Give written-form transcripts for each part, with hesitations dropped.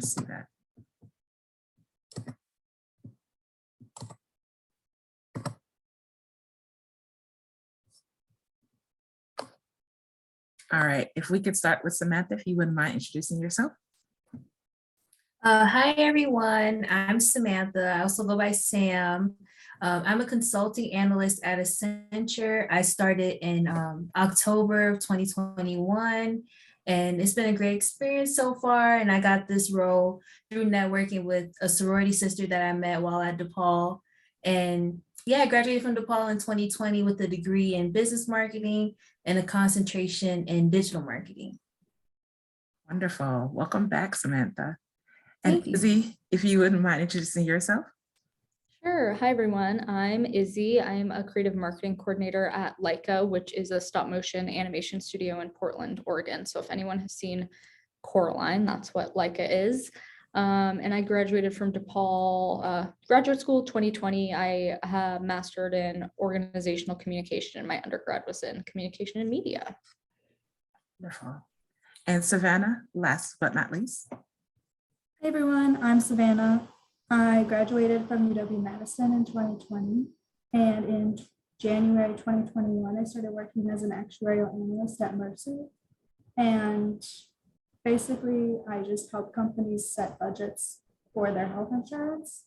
see that. All right, if we could start with Samantha, if you wouldn't mind introducing yourself. Hi, everyone. I'm Samantha. I also go by Sam. I'm a consulting analyst at Accenture. I started in October of 2021, and it's been a great experience so far. And I got this role through networking with a sorority sister that I met while at DePaul. And yeah, I graduated from DePaul in 2020 with a degree in business marketing and a concentration in digital marketing. Wonderful. Welcome back, Samantha. Thank And you. Izzy, if you wouldn't mind introducing yourself. Sure. Hi, everyone. I'm Izzy. I'm a creative marketing coordinator at Leica, which is a stop motion animation studio in Portland, Oregon. So if anyone has seen Coraline, that's what Leica is. And I graduated from DePaul graduate school 2020. I mastered in organizational communication, and my undergrad was in communication and media. Wonderful. And Savannah, last but not least. Hey everyone, I'm Savannah. I graduated from UW-Madison in 2020, and in January 2021, I started working as an actuarial analyst at Mercer. And basically, I just help companies set budgets for their health insurance.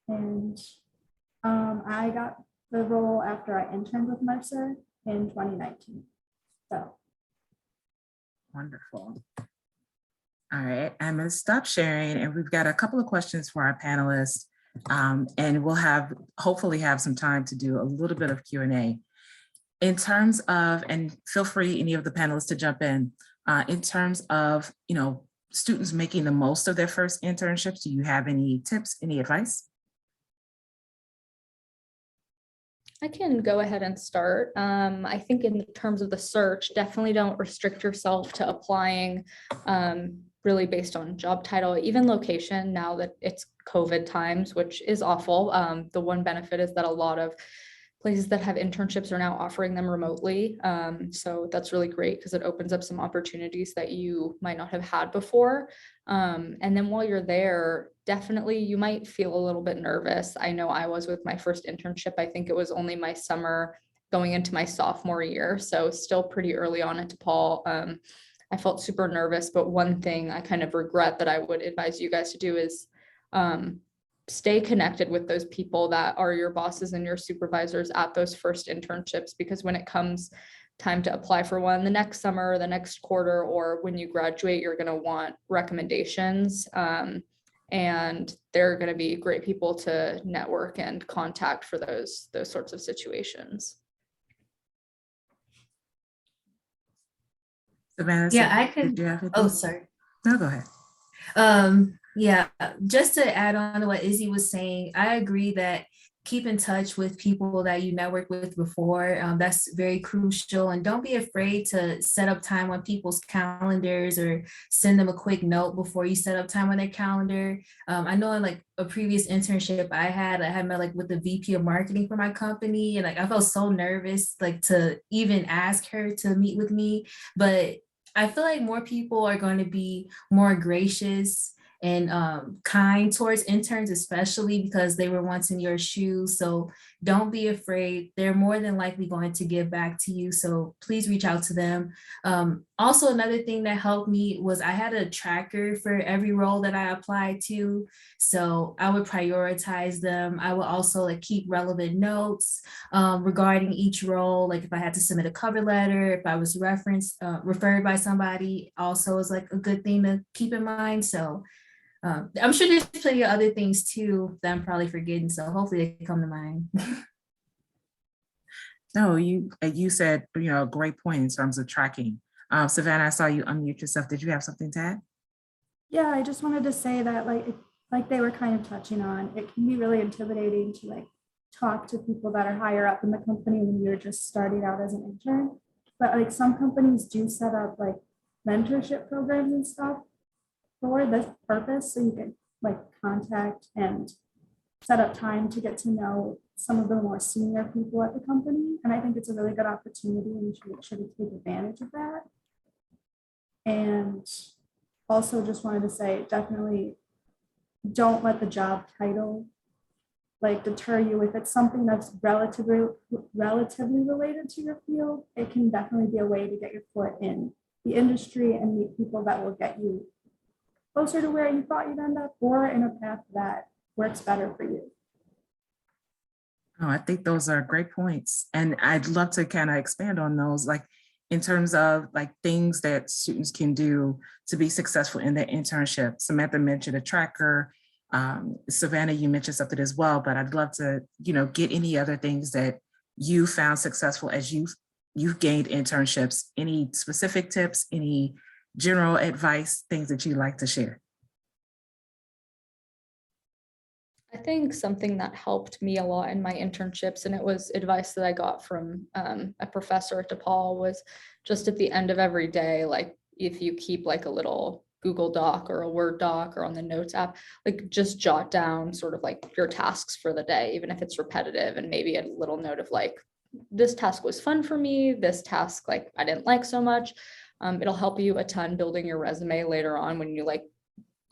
And I got the role after I interned with Mercer in 2019. So. Wonderful. All right, I'm going to stop sharing, and we've got a couple of questions for our panelists, and we'll hopefully have some time to do a little bit of Q&A. In terms of, and feel free, any of the panelists, to jump in terms of, students making the most of their first internships. Do you have any tips, any advice? I can go ahead and start. I think in terms of the search, definitely don't restrict yourself to applying really based on job title, even location, now that it's COVID times, which is awful. The one benefit is that a lot of places that have internships are now offering them remotely. So that's really great because it opens up some opportunities that you might not have had before. And then while you're there, definitely you might feel a little bit nervous. I know I was with my first internship. I think it was only my summer going into my sophomore year. So still pretty early on at DePaul. I felt super nervous, but one thing I kind of regret that I would advise you guys to do is stay connected with those people that are your bosses and your supervisors at those first internships, because when it comes time to apply for one the next summer, the next quarter, or when you graduate, you're going to want recommendations. And they're going to be great people to network and contact for those sorts of situations. Savannah, Yeah, I can. Oh, sorry. No, go ahead. Yeah, just to add on to what Izzy was saying, I agree that keep in touch with people that you network with before. That's very crucial. And don't be afraid to set up time on people's calendars or send them a quick note before you set up time on their calendar. I know in like a previous internship I had met like with the VP of marketing for my company, and like I felt so nervous like to even ask her to meet with me. But I feel like more people are going to be more gracious and kind towards interns, especially because they were once in your shoes. So don't be afraid. They're more than likely going to give back to you. So please reach out to them. Also, another thing that helped me was I had a tracker for every role that I applied to. So I would prioritize them. I would also like keep relevant notes regarding each role. Like if I had to submit a cover letter, if I was referred by somebody, also is like a good thing to keep in mind. So I'm sure there's plenty of other things too that I'm probably forgetting. So hopefully they come to mind. No, you said, a great point in terms of tracking. Savannah, I saw you unmute yourself. Did you have something to add? Yeah, I just wanted to say that like they were kind of touching on, it can be really intimidating to like talk to people that are higher up in the company when you're just starting out as an intern. But like some companies do set up like mentorship programs and stuff for this purpose, so you can like contact and set up time to get to know some of the more senior people at the company. And I think it's a really good opportunity, and you should make sure to take advantage of that. And also just wanted to say, definitely don't let the job title like deter you. If it's something that's relatively related to your field, it can definitely be a way to get your foot in the industry and meet people that will get you closer to where you thought you'd end up, or in a path that works better for you. Oh, I think those are great points. And I'd love to kind of expand on those, like in terms of like things that students can do to be successful in their internship. Samantha mentioned a tracker. Savannah, you mentioned something as well, but I'd love to, get any other things that you found successful as you've gained internships. Any specific tips, any general advice, things that you'd like to share? I think something that helped me a lot in my internships, and it was advice that I got from a professor at DePaul, was just at the end of every day, like if you keep like a little Google Doc or a Word doc or on the Notes app, like just jot down sort of like your tasks for the day, even if it's repetitive, and maybe a little note of like, this task was fun for me, this task like I didn't like so much. It'll help you a ton building your resume later on when you like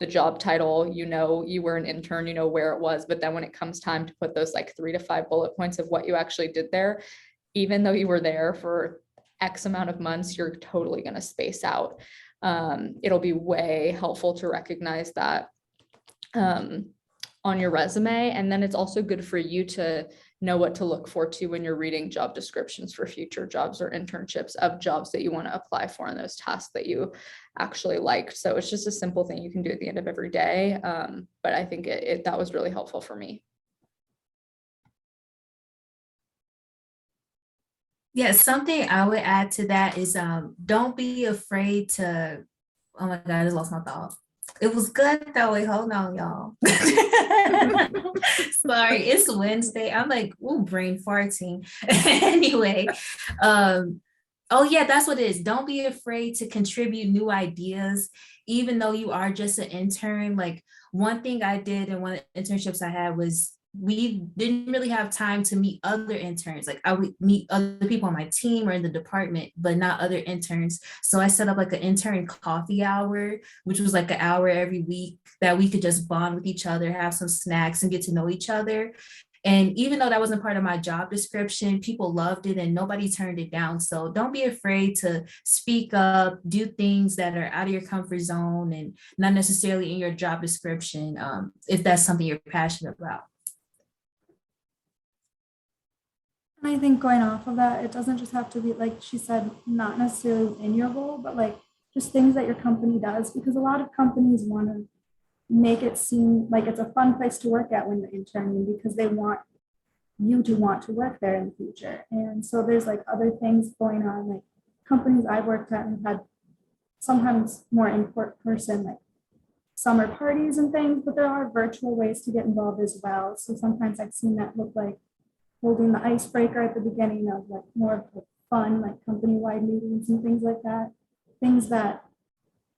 the job title, you were an intern, where it was, but then when it comes time to put those like 3 to 5 bullet points of what you actually did there, even though you were there for X amount of months, you're totally going to space out. It'll be way helpful to recognize that on your resume. And then it's also good for you to know what to look for too when you're reading job descriptions for future jobs or internships of jobs that you want to apply for and those tasks that you actually liked. So it's just a simple thing you can do at the end of every day. But I think that was really helpful for me. Yeah, something I would add to that is don't be afraid to, oh my God, I just lost my thought. It was good though. Wait, hold on, y'all. Sorry, it's Wednesday. I'm like, ooh, brain farting. Anyway, oh yeah, that's what it is. Don't be afraid to contribute new ideas, even though you are just an intern. Like one thing I did in one of the internships I had was we didn't really have time to meet other interns. Like I would meet other people on my team or in the department, but not other interns. So I set up like an intern coffee hour, which was like an hour every week that we could just bond with each other, have some snacks and get to know each other. And even though that wasn't part of my job description, people loved it and nobody turned it down. So don't be afraid to speak up, do things that are out of your comfort zone and not necessarily in your job description, if that's something you're passionate about. And I think going off of that, it doesn't just have to be, like she said, not necessarily in your role, but like just things that your company does, because a lot of companies want to make it seem like it's a fun place to work at when you're interning, because they want you to want to work there in the future. And so there's like other things going on, like companies I've worked at and had sometimes more in person, like summer parties and things, but there are virtual ways to get involved as well. So sometimes I've seen that look like holding the icebreaker at the beginning of like more of the fun, like company-wide meetings and things like that. Things that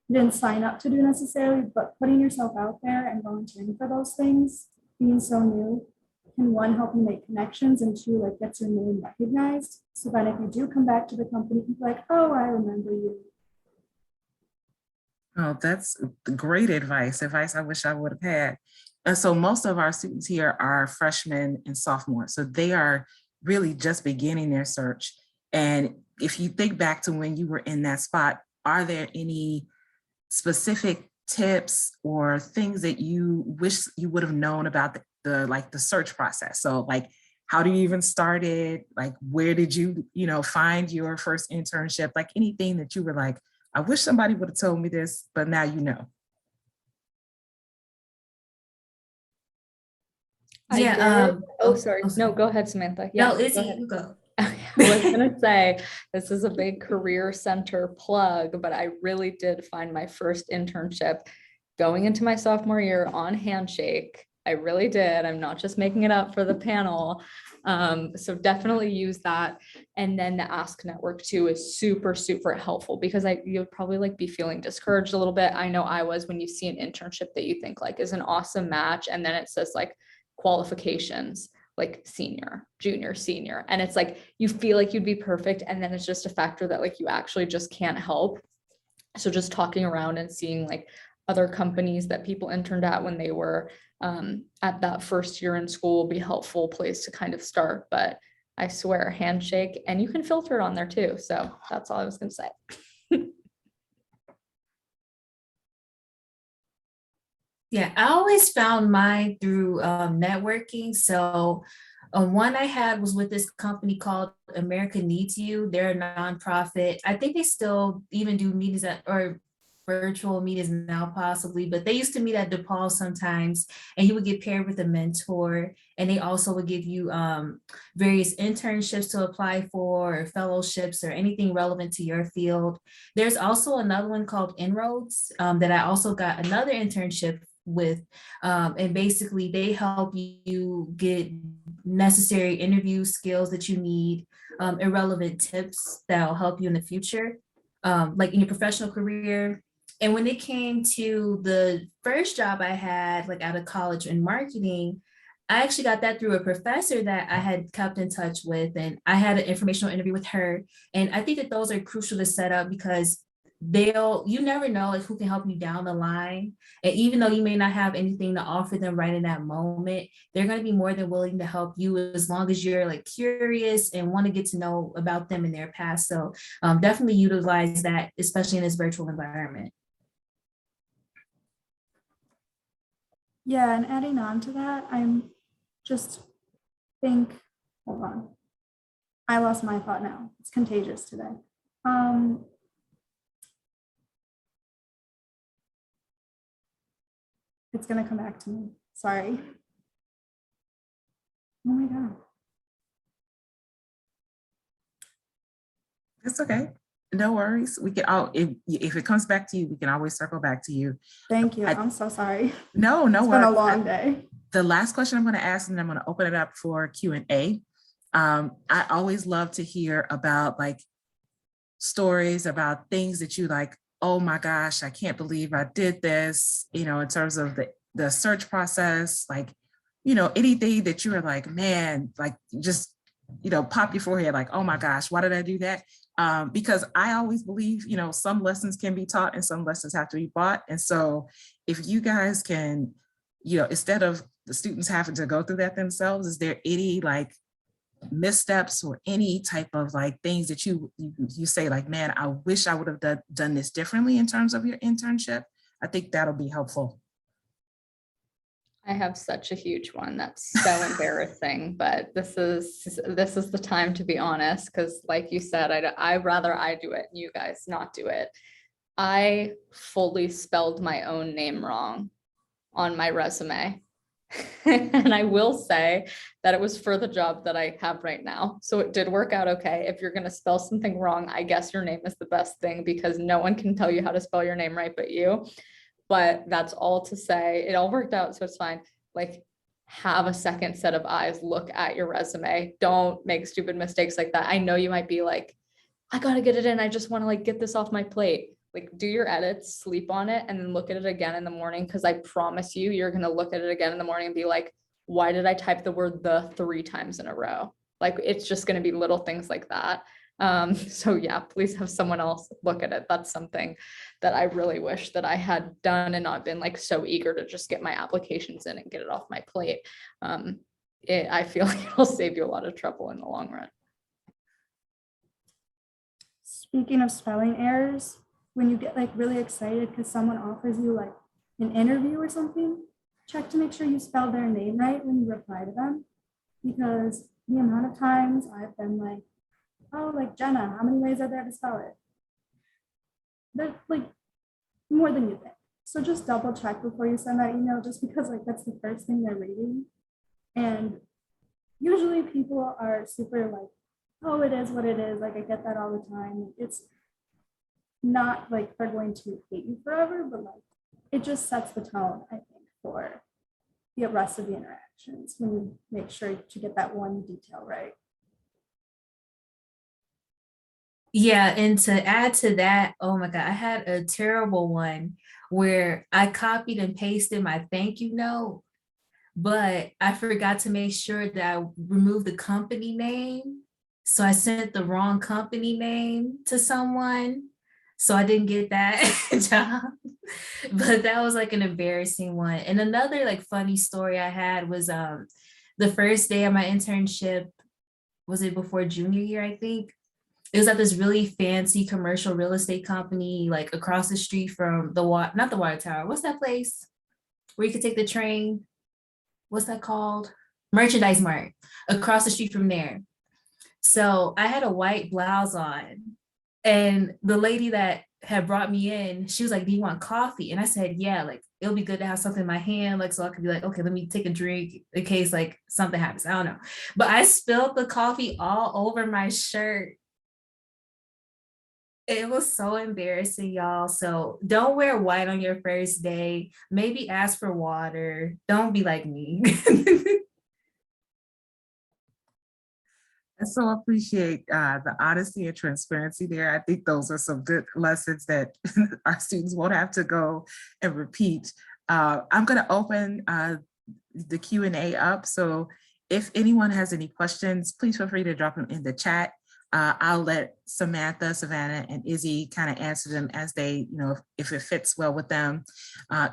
you didn't sign up to do necessarily, but putting yourself out there and volunteering for those things, being so new, can one, help you make connections, and two, like gets your name recognized. So that if you do come back to the company, you can be like, oh, I remember you. Oh, that's great advice I wish I would have had. And so most of our students here are freshmen and sophomores. So they are really just beginning their search. And if you think back to when you were in that spot, are there any specific tips or things that you wish you would have known about the search process? So like, how do you even start it? Like, where did you, find your first internship? Like anything that you were like, I wish somebody would have told me this, but now you know. Yeah. Sorry. No, go ahead, Samantha. Yeah, Yeah, no, Izzy, go ahead. you go. I was gonna say this is a big career center plug, but I really did find my first internship going into my sophomore year on Handshake. I really did. I'm not just making it up for the panel. So definitely use that. And then the Ask Network too is super, super helpful, because you'll probably like be feeling discouraged a little bit. I know I was, when you see an internship that you think like is an awesome match, and then it says like qualifications, like senior, junior, senior. And it's like, you feel like you'd be perfect. And then it's just a factor that like you actually just can't help. So just talking around and seeing like other companies that people interned at when they were at that first year in school will be a helpful place to kind of start. But I swear, handshake, and you can filter it on there too. So that's all I was going to say. Yeah, I always found mine through networking. So one I had was with this company called America Needs You. They're a nonprofit. I think they still even do meetings at or virtual meetings now possibly, but they used to meet at DePaul sometimes, and you would get paired with a mentor, and they also would give you various internships to apply for, or fellowships, or anything relevant to your field. There's also another one called Inroads that I also got another internship with, and basically they help you get necessary interview skills that you need, irrelevant tips that'll help you in the future, like in your professional career. And when it came to the first job I had, like out of college in marketing, I actually got that through a professor that I had kept in touch with, and I had an informational interview with her. And I think that those are crucial to set up because you never know like who can help you down the line. And even though you may not have anything to offer them right in that moment, they're going to be more than willing to help you as long as you're like curious and want to get to know about them and their past. So definitely utilize that, especially in this virtual environment. Yeah, and adding on to that, I'm just hold on. I lost my thought now. It's contagious today. It's gonna come back to me. Sorry. Oh my God. It's okay. No worries. We can if it comes back to you, we can always circle back to you. Thank you. I'm so sorry. No It's been worries. a long day. The last question I'm going to ask, and I'm going to open it up for Q&A. I always love to hear about like stories about things that you like, oh my gosh, I can't believe I did this, in terms of the search process, like, anything that you were like, man, like just, pop your forehead, like, oh my gosh, why did I do that? Because I always believe, some lessons can be taught and some lessons have to be bought. And so if you guys can, instead of the students having to go through that themselves, is there any like missteps or any type of like things that you say like, man, I wish I would have done this differently in terms of your internship? I think that'll be helpful. I have such a huge one that's so embarrassing, but this is the time to be honest, because like you said, I'd rather I do it and you guys not do it. I fully spelled my own name wrong on my resume. And I will say that it was for the job that I have right now. So it did work out okay. If you're going to spell something wrong, I guess your name is the best thing because no one can tell you how to spell your name right but you. But that's all to say it all worked out, so it's fine. Like, have a second set of eyes look at your resume. Don't make stupid mistakes like that. I know you might be like, I gotta get it in, I just want to like get this off my plate. Like, do your edits, sleep on it, and then look at it again in the morning, because I promise you, you're gonna look at it again in the morning and be like, why did I type the word the 3 times in a row? Like, it's just gonna be little things like that. So yeah, please have someone else look at it. That's something that I really wish that I had done and not been like so eager to just get my applications in and get it off my plate. I feel like it'll save you a lot of trouble in the long run. Speaking of spelling errors, when you get like really excited because someone offers you like an interview or something, check to make sure you spell their name right when you reply to them. Because the amount of times I've been like, oh, like Jenna, how many ways are there to spell it? There's like more than you think. So just double check before you send that email, just because like that's the first thing they're reading. And usually people are super like, oh, it is what it is. Like I get that all the time. It's not like they're going to hate you forever, but like it just sets the tone, I think, for the rest of the interactions when you make sure to get that one detail right. Yeah, and to add to that, oh my God, I had a terrible one where I copied and pasted my thank you note, but I forgot to make sure that I removed the company name. So I sent the wrong company name to someone. So I didn't get that job. But that was like an embarrassing one. And another like funny story I had was the first day of my internship, was it before junior year, I think? It was at this really fancy commercial real estate company, like across the street from not the water tower. What's that place where you could take the train? What's that called? Merchandise Mart, across the street from there. So I had a white blouse on, and the lady that had brought me in, she was like, "Do you want coffee?" And I said, "Yeah, like it'll be good to have something in my hand, like so I could be like, okay, let me take a drink in case like something happens." I don't know. But I spilled the coffee all over my shirt. It was so embarrassing, y'all. So don't wear white on your first day. Maybe ask for water. Don't be like me. I so appreciate the honesty and transparency there. I think those are some good lessons that our students won't have to go and repeat. I'm going to open the Q&A up. So if anyone has any questions, please feel free to drop them in the chat. I'll let Samantha, Savannah, and Izzy kind of answer them as they, if it fits well with them.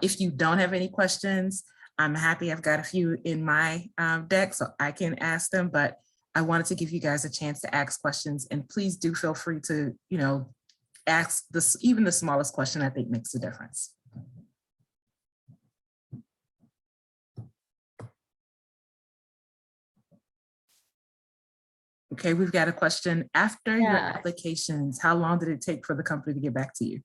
If you don't have any questions, I'm happy. I've got a few in my deck, so I can ask them, but I wanted to give you guys a chance to ask questions, and please do feel free to, ask this, even the smallest question I think makes a difference. Okay, we've got a question. After your applications, how long did it take for the company to get back to you?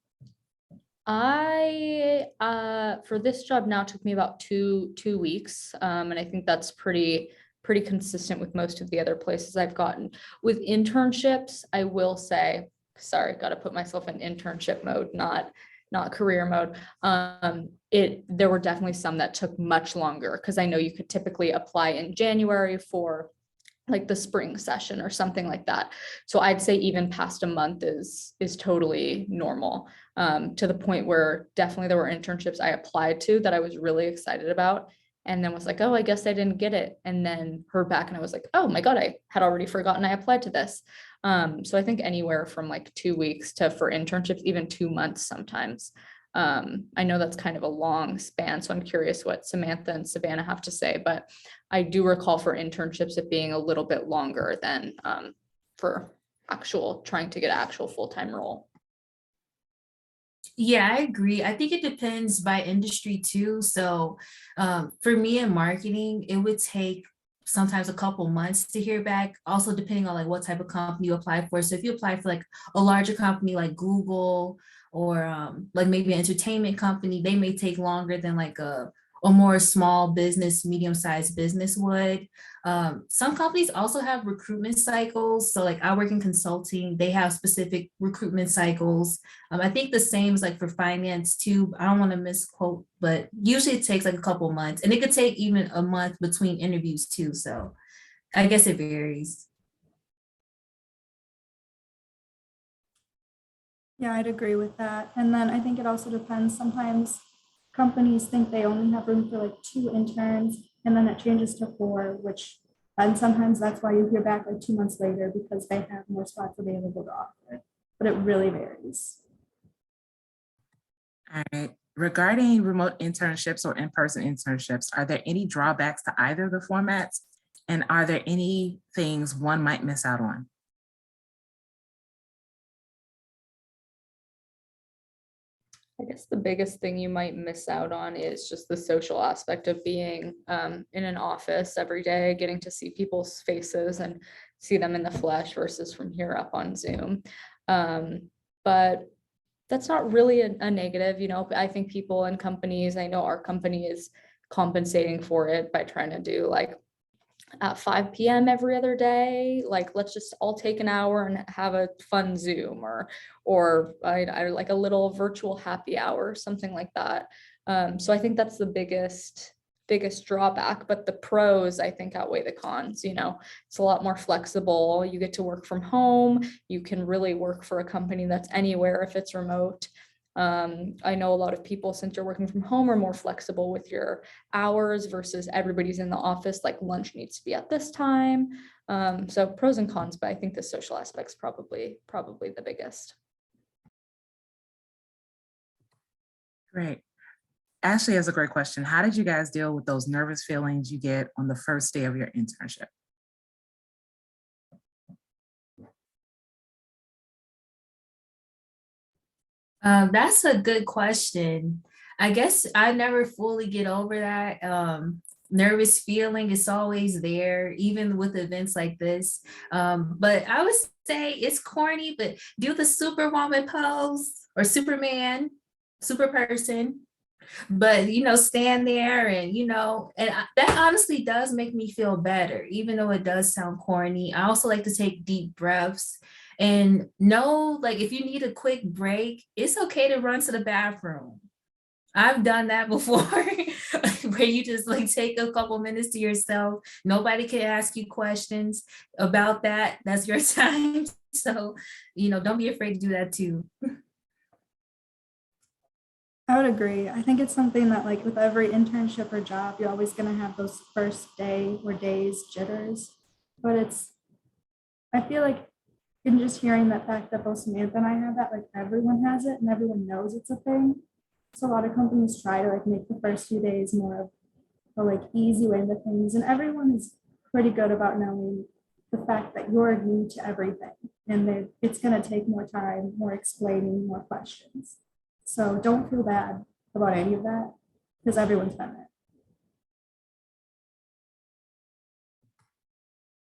For this job now took me about two weeks. And I think that's pretty consistent with most of the other places I've gotten. With internships, I will say, sorry, got to put myself in internship mode, not career mode. There were definitely some that took much longer, because I know you could typically apply in January for like the spring session or something like that. So I'd say even past a month is totally normal, to the point where definitely there were internships I applied to that I was really excited about, and then was like, oh, I guess I didn't get it. And then heard back and I was like, oh my God, I had already forgotten I applied to this. So I think anywhere from like 2 weeks to, for internships, even 2 months sometimes. I know that's kind of a long span, so I'm curious what Samantha and Savannah have to say, but I do recall for internships it being a little bit longer than for trying to get an actual full-time role. Yeah, I agree. I think it depends by industry too. So for me in marketing, it would take sometimes a couple months to hear back, also depending on like what type of company you apply for. So if you apply for like a larger company like Google, or like maybe an entertainment company, they may take longer than like a more small business, medium-sized business would. Some companies also have recruitment cycles. So like I work in consulting, they have specific recruitment cycles. I think the same is like for finance too. I don't want to misquote, but usually it takes like a couple months, and it could take even a month between interviews too. So I guess it varies. Yeah, I'd agree with that. And then I think it also depends. Sometimes companies think they only have room for like 2 interns, and then it changes to 4, and sometimes that's why you hear back like 2 months later, because they have more spots available to offer. But it really varies. All right. Regarding remote internships or in-person internships, are there any drawbacks to either of the formats? And are there any things one might miss out on? I guess the biggest thing you might miss out on is just the social aspect of being in an office every day, getting to see people's faces and see them in the flesh versus from here up on Zoom. But that's not really a negative, I think people and companies, I know our company is compensating for it by trying to do like at 5 p.m. every other day, like let's just all take an hour and have a fun Zoom, or I like a little virtual happy hour or something like that. So I think that's the biggest drawback, but the pros I think outweigh the cons. It's a lot more flexible. You get to work from home. You can really work for a company that's anywhere if it's remote. I know a lot of people, since you're working from home, are more flexible with your hours versus everybody's in the office, like lunch needs to be at this time. So pros and cons, but I think the social aspect's probably the biggest. Great. Ashley has a great question. How did you guys deal with those nervous feelings you get on the first day of your internship? That's a good question. I guess I never fully get over that. Nervous feeling is always there, even with events like this. But I would say it's corny, but do the superwoman pose or Superman, super person. But stand there and that honestly does make me feel better, even though it does sound corny. I also like to take deep breaths and know, like, if you need a quick break, it's okay to run to the bathroom. I've done that before, where you just like take a couple minutes to yourself. Nobody can ask you questions about that. That's your time. So, don't be afraid to do that too. I would agree. I think it's something that, like, with every internship or job, you're always going to have those first day or days jitters. But I feel like in just hearing that fact that both Samantha and I have that, like, everyone has it and everyone knows it's a thing. So a lot of companies try to, like, make the first few days more of a, like, easy way into things. And everyone is pretty good about knowing the fact that you're new to everything and that it's going to take more time, more explaining, more questions. So don't feel bad about any of that because everyone's done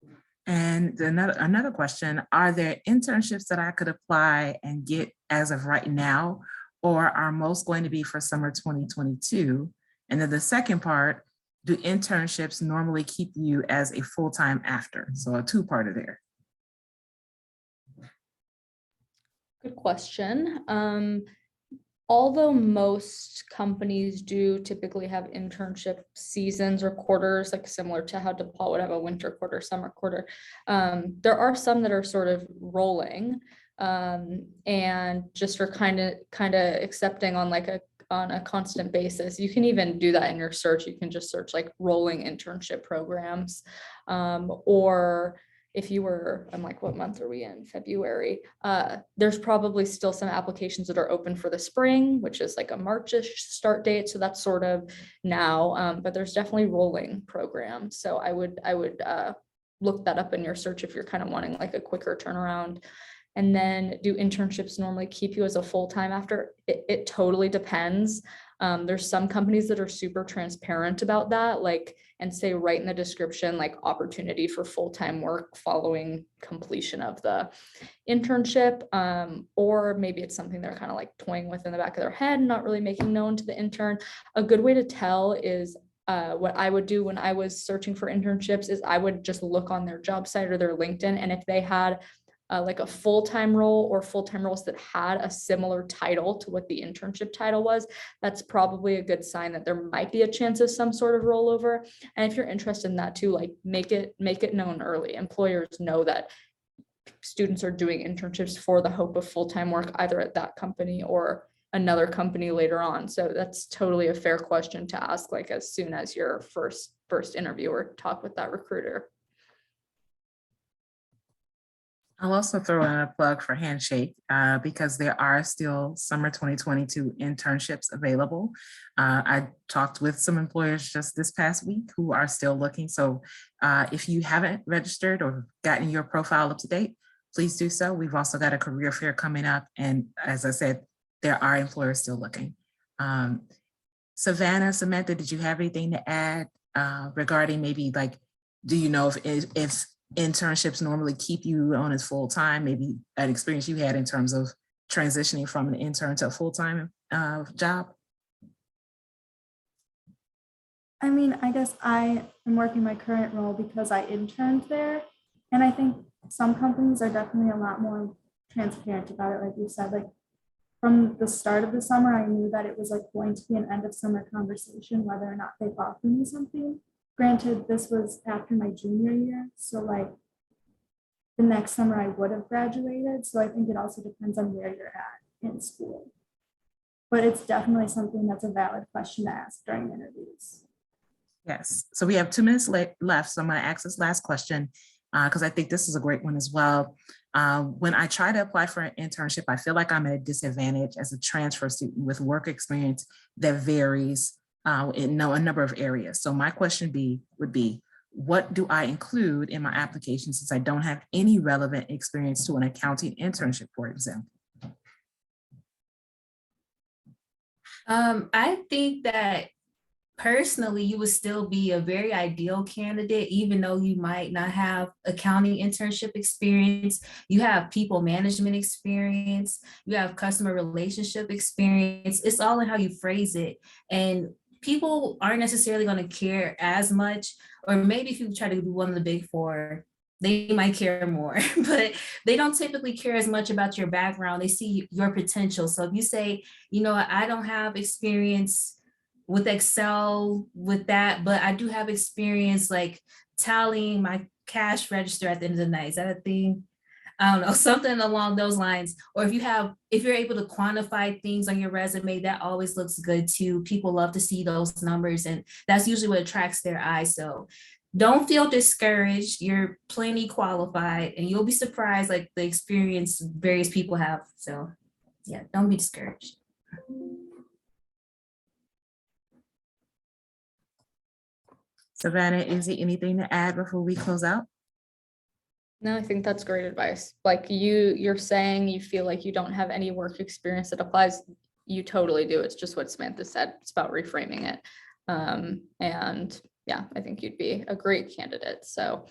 it. And another question, are there internships that I could apply and get as of right now, or are most going to be for summer 2022? And then the second part, do internships normally keep you as a full-time after? So a two-parter there. Good question. Although most companies do typically have internship seasons or quarters, like similar to how DePaul would have a winter quarter, summer quarter, there are some that are sort of rolling and just are kind of accepting on a constant basis. You can even do that in your search. You can just search like rolling internship programs, or if you were, I'm like, what month are we in? February. There's probably still some applications that are open for the spring, which is like a Marchish start date. So that's sort of now, but there's definitely rolling programs. So I would look that up in your search if you're kind of wanting like a quicker turnaround. And then, do internships normally keep you as a full-time after? It totally depends. There's some companies that are super transparent about that, like, and say right in the description, like, opportunity for full-time work following completion of the internship. Or maybe it's something they're kind of like toying with in the back of their head, not really making known to the intern. A good way to tell is what I would do when I was searching for internships is I would just look on their job site or their LinkedIn, and if they had like a full-time role or full-time roles that had a similar title to what the internship title was, that's probably a good sign that there might be a chance of some sort of rollover. And if you're interested in that too, like, make it known early. Employers know that students are doing internships for the hope of full-time work, either at that company or another company later on. So that's totally a fair question to ask, like, as soon as your first interview or talk with that recruiter. I'll also throw in a plug for Handshake because there are still summer 2022 internships available. I talked with some employers just this past week who are still looking. So if you haven't registered or gotten your profile up to date, please do so. We've also got a career fair coming up. And as I said, there are employers still looking. Savannah, Samantha, did you have anything to add regarding maybe, like, do you know if internships normally keep you on as full-time, maybe an experience you had in terms of transitioning from an intern to a full-time job? I mean, I guess I am working my current role because I interned there. And I think some companies are definitely a lot more transparent about it. Like you said, like, from the start of the summer, I knew that it was like going to be an end of summer conversation, whether or not they offered me something. Granted, this was after my junior year. So like the next summer I would have graduated. So I think it also depends on where you're at in school. But it's definitely something that's a valid question to ask during interviews. Yes, so we have 2 minutes left. So I'm going to ask this last question because I think this is a great one as well. When I try to apply for an internship, I feel like I'm at a disadvantage as a transfer student with work experience that varies in a number of areas. So my question would be, what do I include in my application since I don't have any relevant experience to an accounting internship, for example? I think that personally, you would still be a very ideal candidate, even though you might not have accounting internship experience. You have people management experience, you have customer relationship experience. It's all in how you phrase it. And people aren't necessarily going to care as much, or maybe if you try to do one of the big four, they might care more, but they don't typically care as much about your background. They see your potential. So if you say, you know, I don't have experience with Excel with that, but I do have experience like tallying my cash register at the end of the night. Is that a thing? I don't know, something along those lines. Or if you're able to quantify things on your resume, that always looks good too. People love to see those numbers, and that's usually what attracts their eye. So don't feel discouraged. You're plenty qualified, and you'll be surprised like the experience various people have. So yeah, don't be discouraged. Savannah, is there anything to add before we close out? No, I think that's great advice. Like you're saying you feel like you don't have any work experience that applies. You totally do. It's just what Samantha said. It's about reframing it. And yeah, I think you'd be a great candidate. So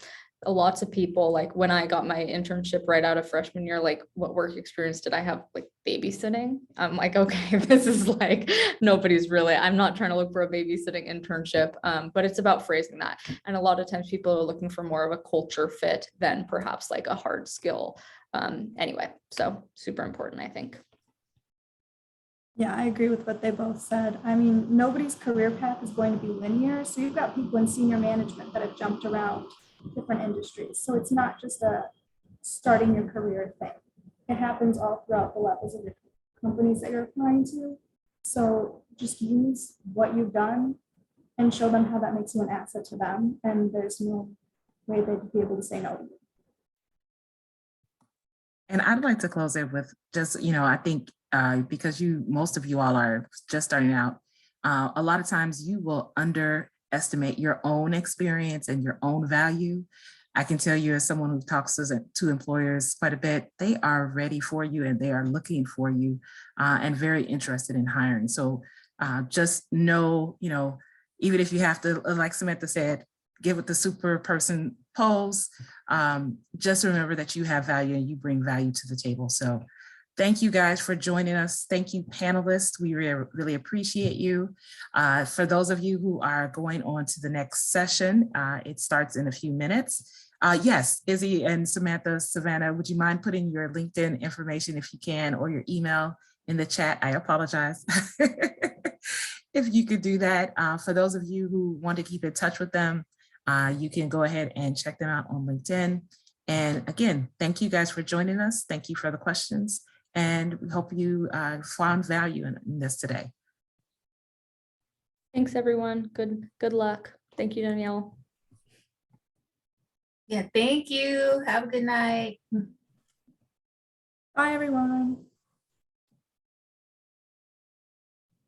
lots of people, like when I got my internship right out of freshman year, like what work experience did I have? Like babysitting. I'm like, okay, this is like nobody's really, I'm not trying to look for a babysitting internship, but it's about phrasing that. And a lot of times people are looking for more of a culture fit than perhaps like a hard skill. Anyway, so super important, I think. Yeah, I agree with what they both said. I mean, nobody's career path is going to be linear. So you've got people in senior management that have jumped around different industries. So it's not just a starting your career thing. It happens all throughout the levels of your companies that you're applying to. So just use what you've done and show them how that makes you an asset to them. And there's no way they'd be able to say no to you. And I'd like to close it with just, I think because most of you all are just starting out, a lot of times you will underestimate your own experience and your own value. I can tell you as someone who talks to employers quite a bit, they are ready for you and they are looking for you and very interested in hiring. So just know, even if you have to, like Samantha said, give it the super person pose, just remember that you have value and you bring value to the table. So thank you guys for joining us. Thank you, panelists. We really appreciate you. For those of you who are going on to the next session, it starts in a few minutes. Yes, Izzy and Samantha, Savannah, would you mind putting your LinkedIn information if you can, or your email in the chat? I apologize. If you could do that. For those of you who want to keep in touch with them, you can go ahead and check them out on LinkedIn. And again, thank you guys for joining us. Thank you for the questions. And we hope you found value in this today. Thanks, everyone. Good luck. Thank you, Danielle. Yeah, thank you. Have a good night. Bye, everyone.